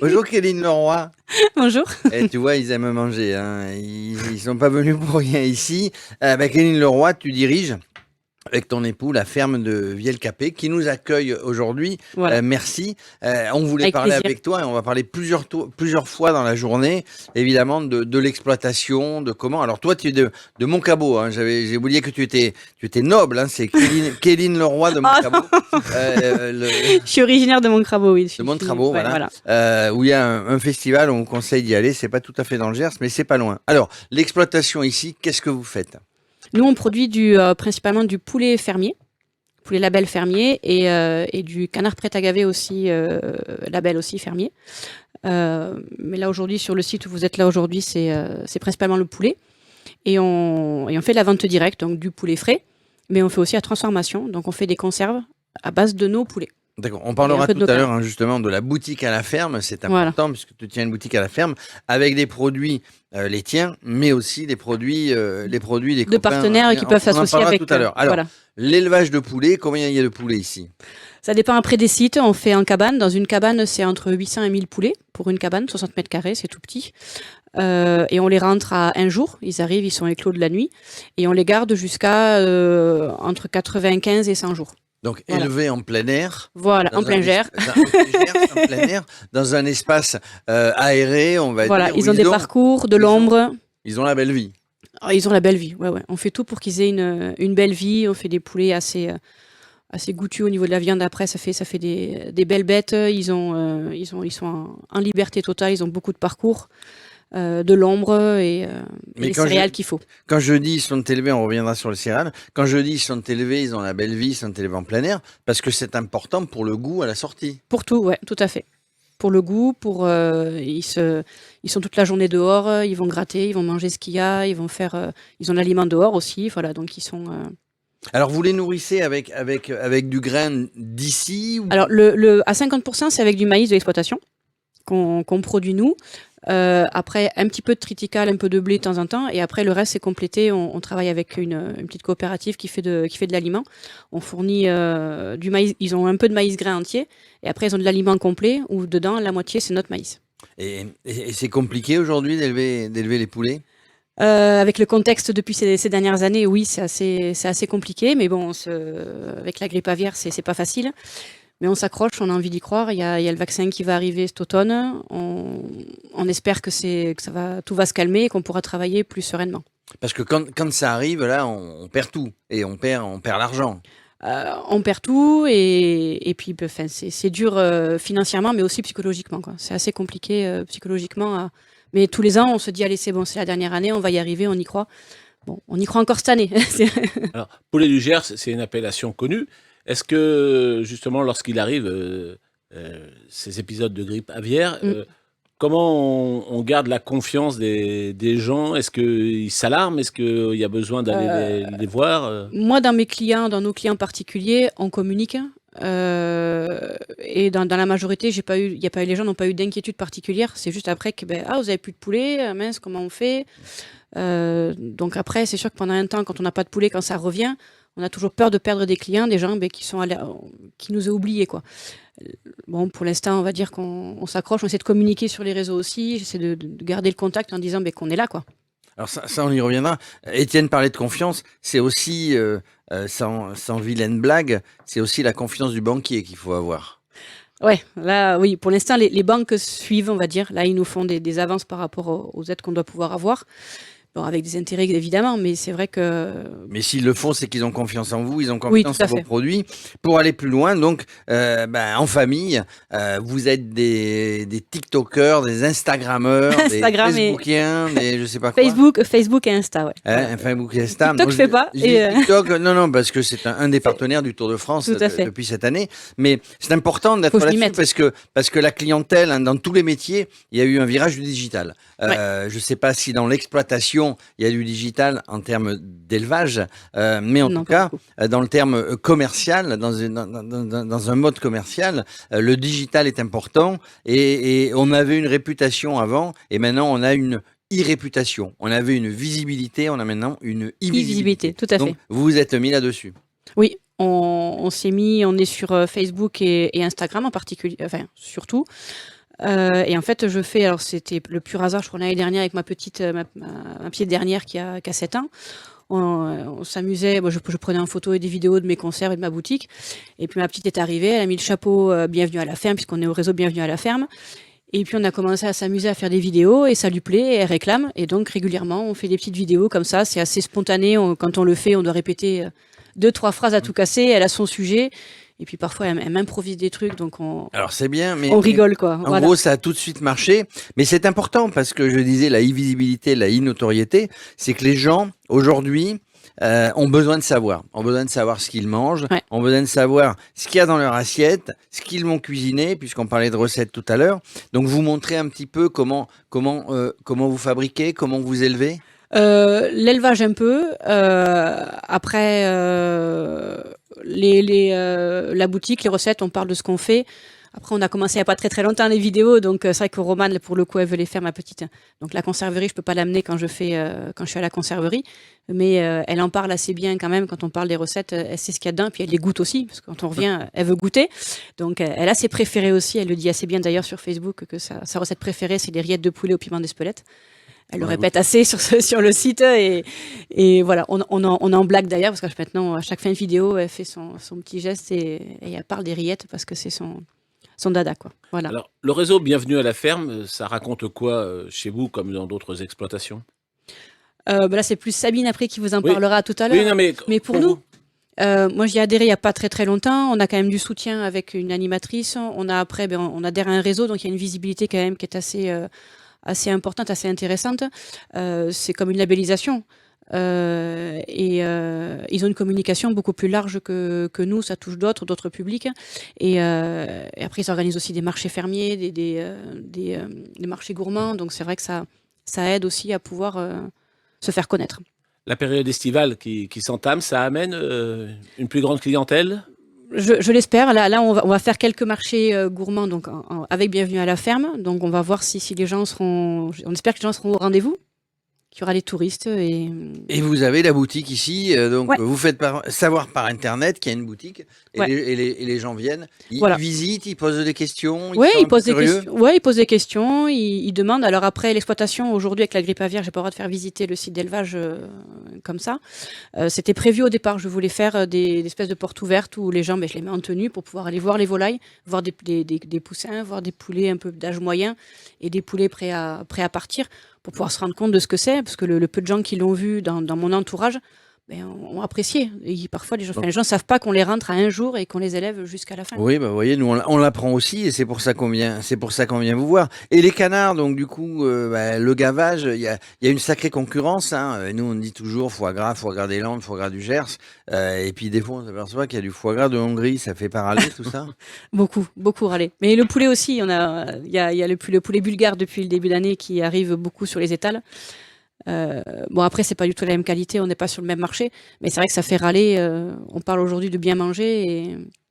Bonjour Kéline Leroy. Bonjour. Tu vois, ils aiment manger, hein. Ils sont pas venus pour rien ici. Kéline Leroy, tu diriges avec ton époux la ferme de Vielcapé qui nous accueille aujourd'hui. Voilà, Merci. On voulait avec parler plaisir. avec toi et on va parler plusieurs fois dans la journée, évidemment, de l'exploitation, de comment. Alors toi, tu es de Montcabo, hein. J'ai oublié que tu étais noble, hein. C'est Kéline Leroy de Ah Montcabo. non, Le, je suis originaire de Montcrabeau, oui. de Montrabo, Ouais, voilà, voilà. où il y a un festival, on vous conseille d'y aller. C'est pas tout à fait dans le Gers, mais c'est pas loin. Alors, l'exploitation ici, qu'est-ce que vous faites? Nous, on produit principalement du poulet fermier, poulet label fermier, et du canard prêt à gaver aussi, label aussi fermier. Mais là, aujourd'hui, sur le site où vous êtes là aujourd'hui, c'est principalement le poulet. Et on fait la vente directe, donc du poulet frais, mais on fait aussi la transformation. Donc, on fait des conserves à base de nos poulets D'accord. On et un parlera peu de tout nos à l'heure, canards. hein, justement, de la boutique à la ferme. C'est Voilà. important puisque tu tiens une boutique à la ferme avec des produits les tiens, mais aussi les produits des De copains. partenaires qui peuvent On en s'associer parlera tout avec. à l'heure. Alors, Voilà. l'élevage de poulets, combien il y a de poulets ici? Ça dépend après des sites. On fait en cabane. Dans une cabane, c'est entre 800 et 1000 poulets pour une cabane, 60 mètres carrés, c'est tout petit. Et on les rentre à un jour. Ils arrivent, ils sont éclos de la nuit. Et on les garde jusqu'à entre 95 et 100 jours. Donc, Voilà. élevés en plein air. Voilà, en plein gers. En plein air, dans un espace aéré, on va Voilà, dire, où ils ont des parcours, de ils ont- l'ombre. ils ont la belle vie. Ah, ils ont la belle vie. Ouais, ouais. On fait tout pour qu'ils aient une belle vie. On fait des poulets assez goûtus au niveau de la viande. Après, ça fait des belles bêtes. Ils sont en liberté totale. Ils ont beaucoup de parcours, de l'ombre et Mais les céréales qu'il faut. quand je dis ils sont élevés, on reviendra sur le céréales. Quand je dis ils sont élevés, ils ont la belle vie, ils sont élevés en plein air, parce que c'est important pour le goût à la sortie. Pour tout, ouais, tout à fait. Pour le goût, ils sont toute la journée dehors, ils vont gratter, ils vont manger ce qu'il y a, ils ont l'aliment dehors aussi, voilà, donc ils sont. Alors vous les nourrissez avec du grain d'ici ou... Alors à 50%, c'est avec du maïs de l'exploitation qu'on produit nous. Après, un petit peu de triticale, un peu de blé de temps en temps, et après le reste c'est complété. On travaille avec une petite coopérative qui fait de l'aliment. On fournit du maïs. Ils ont un peu de maïs grain entier, et après ils ont de l'aliment complet où dedans la moitié c'est notre maïs. Et c'est compliqué aujourd'hui d'élever les poulets? Avec le contexte depuis ces dernières années, oui, c'est assez compliqué, mais bon, avec la grippe aviaire, c'est pas facile. Mais on s'accroche, on a envie d'y croire. Il y a le vaccin qui va arriver cet automne. On espère que tout va se calmer et qu'on pourra travailler plus sereinement. Parce que quand ça arrive, là, on perd tout. Et on perd l'argent. On perd tout et puis enfin, c'est dur financièrement, mais aussi psychologiquement, quoi. C'est assez compliqué psychologiquement. Mais tous les ans, on se dit, allez, c'est bon, c'est la dernière année, on va y arriver, on y croit. Bon, on y croit encore cette année. Alors, poulet du Gers, c'est une appellation connue. Est-ce que, justement, lorsqu'il arrive ces épisodes de grippe aviaire, comment on garde la confiance des gens? Est-ce qu'ils s'alarment? Est-ce qu'il y a besoin d'aller les voir? Moi, dans nos clients particuliers, on communique. Et dans la majorité, les gens n'ont pas eu d'inquiétude particulière. C'est juste après que, vous avez plus de poulet, mince, comment on fait? Donc après, c'est sûr que pendant un temps, quand on n'a pas de poulet, quand ça revient, on a toujours peur de perdre des clients, des gens qui nous ont oubliés, quoi. Bon, pour l'instant, on va dire qu'on s'accroche, on essaie de communiquer sur les réseaux aussi, j'essaie de garder le contact en disant qu'on est là, quoi. Alors ça, on y reviendra. Étienne parlait de confiance. C'est aussi, sans vilaine blague, c'est aussi la confiance du banquier qu'il faut avoir. Ouais, là, oui, pour l'instant, les banques suivent, on va dire. Là, ils nous font des avances par rapport aux aides qu'on doit pouvoir avoir. Bon, avec des intérêts, évidemment, mais c'est vrai que... Mais s'ils le font, c'est qu'ils ont confiance en vous, ils ont Oui, confiance tout à en vos fait. produits. Pour aller plus loin, donc, en famille, vous êtes des TikTokers, des Instagrammeurs, des Instagram et Facebookiens, des je sais pas quoi. Facebook et Insta, ouais. Facebook et Insta. TikTok, Moi, je fais pas. je dis TikTok, non, parce que c'est un des partenaires du Tour de France Tout à fait. depuis cette année. Mais c'est important Faut d'être que je m'y là-dessus mette. parce que la clientèle, hein, dans tous les métiers, il y a eu un virage du digital. Je sais pas si dans l'exploitation, il y a du digital en termes d'élevage, mais en Non, tout pas cas, beaucoup. dans le terme commercial, dans un mode commercial, le digital est important et on avait une réputation avant et maintenant on a une irréputation. On avait une visibilité, on a maintenant une E-visibilité, invisibilité. tout à fait. Donc vous vous êtes mis là-dessus. Oui, on s'est mis, on est sur Facebook et Instagram en particulier, enfin, surtout. Et en fait, je fais, alors c'était le pur hasard, je crois l'année dernière avec ma petite, ma petite dernière qui a 7 ans. On s'amusait, moi je prenais en photo et des vidéos de mes concerts et de ma boutique. Et puis ma petite est arrivée, elle a mis le chapeau Bienvenue à la ferme, puisqu'on est au réseau Bienvenue à la ferme. Et puis on a commencé à s'amuser à faire des vidéos et ça lui plaît et elle réclame. Et donc régulièrement, on fait des petites vidéos comme ça. C'est assez spontané. Quand on le fait, on doit répéter 2-3 phrases à tout casser. Elle a son sujet. Et puis parfois, elle m'improvise des trucs. Donc Alors c'est bien, mais on rigole, quoi. en Voilà. gros, ça a tout de suite marché. Mais c'est important parce que je disais la e-visibilité, la e-notoriété, c'est que les gens aujourd'hui ont besoin de savoir. Ont besoin de savoir ce qu'ils mangent, Ouais. ont besoin de savoir ce qu'il y a dans leur assiette, ce qu'ils vont cuisiner, puisqu'on parlait de recettes tout à l'heure. Donc vous montrez un petit peu comment vous fabriquez, comment vous élevez. L'élevage un peu. Après, la boutique, les recettes, on parle de ce qu'on fait. Après, on a commencé il n'y a pas très très longtemps les vidéos, donc c'est vrai que Romane, pour le coup, elle veut les faire, ma petite. Donc la conserverie, je peux pas l'amener quand je suis à la conserverie, mais elle en parle assez bien quand même. Quand on parle des recettes, elle sait ce qu'il y a dedans, puis elle les goûte aussi, parce que quand on revient, elle veut goûter. Donc elle a ses préférés aussi. Elle le dit assez bien d'ailleurs sur Facebook que sa recette préférée, c'est les rillettes de poulet au piment d'Espelette. Elle le répète assez sur le site et voilà, on en blague d'ailleurs parce que maintenant à chaque fin de vidéo elle fait son petit geste et elle parle des rillettes parce que c'est son dada, quoi. Voilà. Alors, le réseau Bienvenue à la ferme, ça raconte quoi chez vous comme dans d'autres exploitations? Là c'est plus Sabine après qui vous en Oui. parlera tout à l'heure. Oui, non, Mais pour nous, moi j'y ai adhéré il y a pas très très longtemps. On a quand même du soutien avec une animatrice. On a après, on adhère à un réseau, donc il y a une visibilité quand même qui est assez importante, assez intéressante. C'est comme une labellisation. Ils ont une communication beaucoup plus large que nous, ça touche d'autres publics. Et après, ils organisent aussi des marchés fermiers, des marchés gourmands. Donc c'est vrai que ça aide aussi à pouvoir se faire connaître. La période estivale qui s'entame, ça amène une plus grande clientèle? Je l'espère. Là, on va faire quelques marchés gourmands donc avec Bienvenue à la ferme. Donc, on va voir si les gens seront. On espère que les gens seront au rendez-vous, qu'il y aura les touristes Et vous avez la boutique ici, donc Ouais. vous faites savoir par internet qu'il y a une boutique et, Ouais. les gens viennent, ils Voilà. visitent, ils posent des questions, Ouais, sont un ils peu posent des curieux. questions. Ouais, ils posent des questions. Ils demandent. Alors après, l'exploitation aujourd'hui avec la grippe aviaire, j'ai pas le droit de faire visiter le site d'élevage comme ça. C'était prévu au départ. Je voulais faire des espèces de portes ouvertes où les gens, je les mets en tenue pour pouvoir aller voir les volailles, voir des poussins, voir des poulets un peu d'âge moyen et des poulets prêts à partir pour pouvoir se rendre compte de ce que c'est, parce que le peu de gens qui l'ont vu dans mon entourage ont apprécié. Et parfois, les gens savent pas qu'on les rentre à un jour et qu'on les élève jusqu'à la fin. Oui, bah, vous voyez, nous on l'apprend aussi et c'est pour ça qu'on vient vous voir. Et les canards, donc du coup, le gavage, il y a une sacrée concurrence. Hein. Nous on dit toujours foie gras des Landes, foie gras du Gers, et puis des fois on s'aperçoit qu'il y a du foie gras de Hongrie, ça fait pas râler tout ça. Beaucoup râler. Mais le poulet aussi, il y a le poulet bulgare depuis le début d'année qui arrive beaucoup sur les étals. Bon après c'est pas du tout la même qualité, on n'est pas sur le même marché, mais c'est vrai que ça fait râler. On parle aujourd'hui de bien manger